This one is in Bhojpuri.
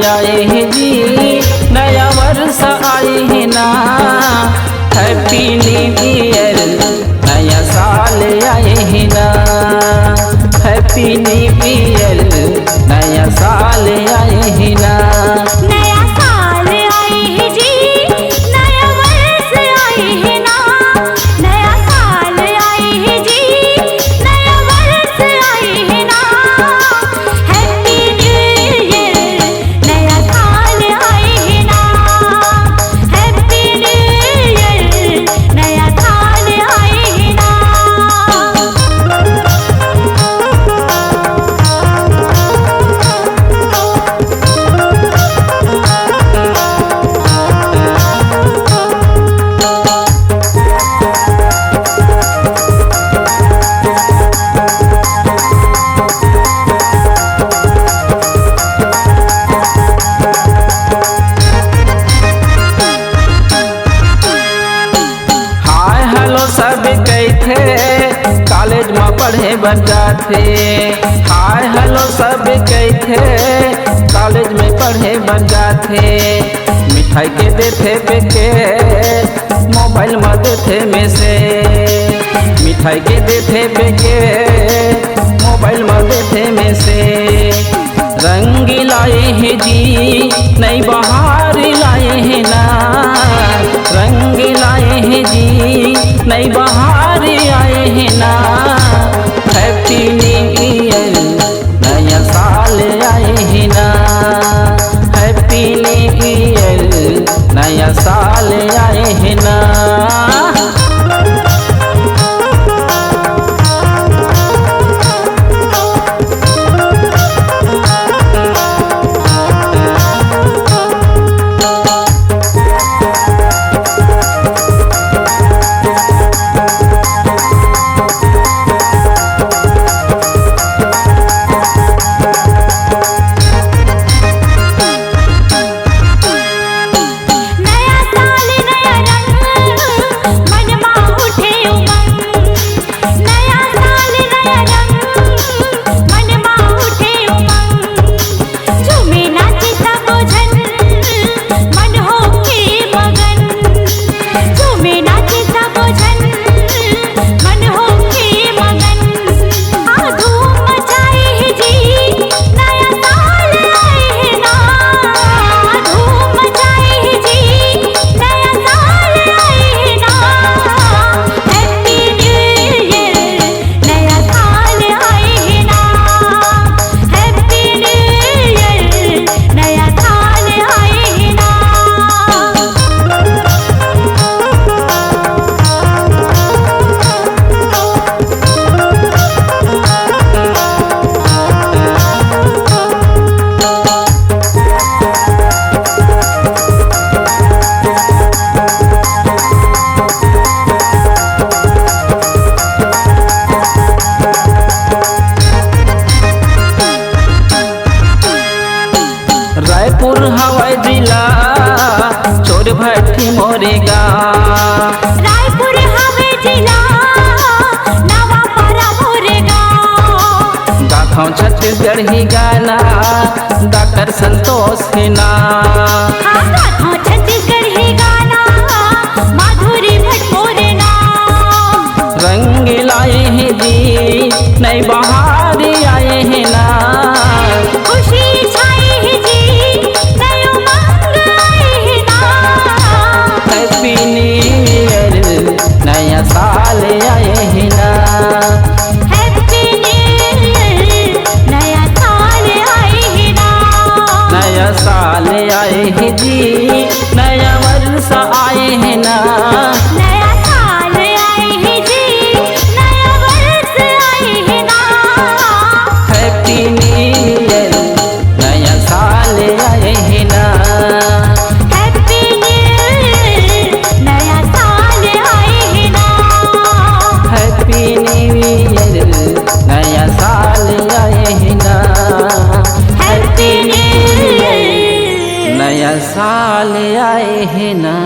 आए हैं जी, नया वर्ष आए हैं ना। हैप्पी न्यू ईयर, नया साल आए हैं ना। हैप्पी न्यू ईयर, नया साल आए हैं ना। नया साल आए हैं जी, नया वर्ष आए हैं ना। नया साल आए हैं जी, नया वर्ष आए हैं ना। हैप्पी न्यू ईयर, नया साल आए हैं ना। हैप्पी न्यू ईयर, नया साल आए हैं ना। हाय हेलो सब कैथे कॉलेज में पढ़े बच्चा थे। हाय हेलो सब कैथे कॉलेज में पढ़े बच्चा थे। मिठाई के देते बेके मोबाइल में देते में से। मिठाई के देते बेके मोबाइल में देते में से। रंग लाए हैं जी, नई बहार लाए हैं ना। रंग लाए हैं जी, नई बहार आए हैं ना। हैप्पी न्यू ईयर, नया साल आए हैं ना। हैप्पी न्यू ईयर, नया साल आए हैं ना। नया साल नया रंग, मनमा उठे उमंग। नया साल नया रंग, मनमा उठे उमंग। झूमे नाचे सब जन, मन हो के मगन। झूमे नाचे सब जन, मन हो के मगन। आ धूम मचाए है जी, नया साल आए है ना। धूम मचाए है जी, नया साल आए है ना। हैप्पी न्यू ईयर, नया साल आए है ना। हैप्पी न्यू ईयर, नया साल आए है ना। रायपुर हवाई जिला चोर भट्टी मोरेगा। रायपुर हवे जिला, नवापारा मोरेगा। गाँव छत्तीसगढ़ ही गाना डॉक्टर संतोष है ना। हाँ गाथा छत्तीसगढ़ ही गाना, माधुरी भट्ट मोरेगा। रंग लाए हैं जी, नई बहार आए हैं ना। खुशी छाई है जी, नए उमंग आए हैं ना। हैप्पी न्यू ईयर, नया साल आए हैं ना। हैप्पी न्यू ईयर, नया साल आए हैं ना। नया साल आए हैं जी, नया वर्ष आए हैं ना। नया साल आए हैं जी, नया वर्ष आए हैं ना। हैप्पी न्यू ईयर, नया साल आए हैं ना। हैप्पी न्यू ईयर, नया साल आए हैं ना। हैप्पी न्यू ईयर, नया साल आए हैं ना। हैप्पी न्यू ईयर, नया साल आए हैं ना।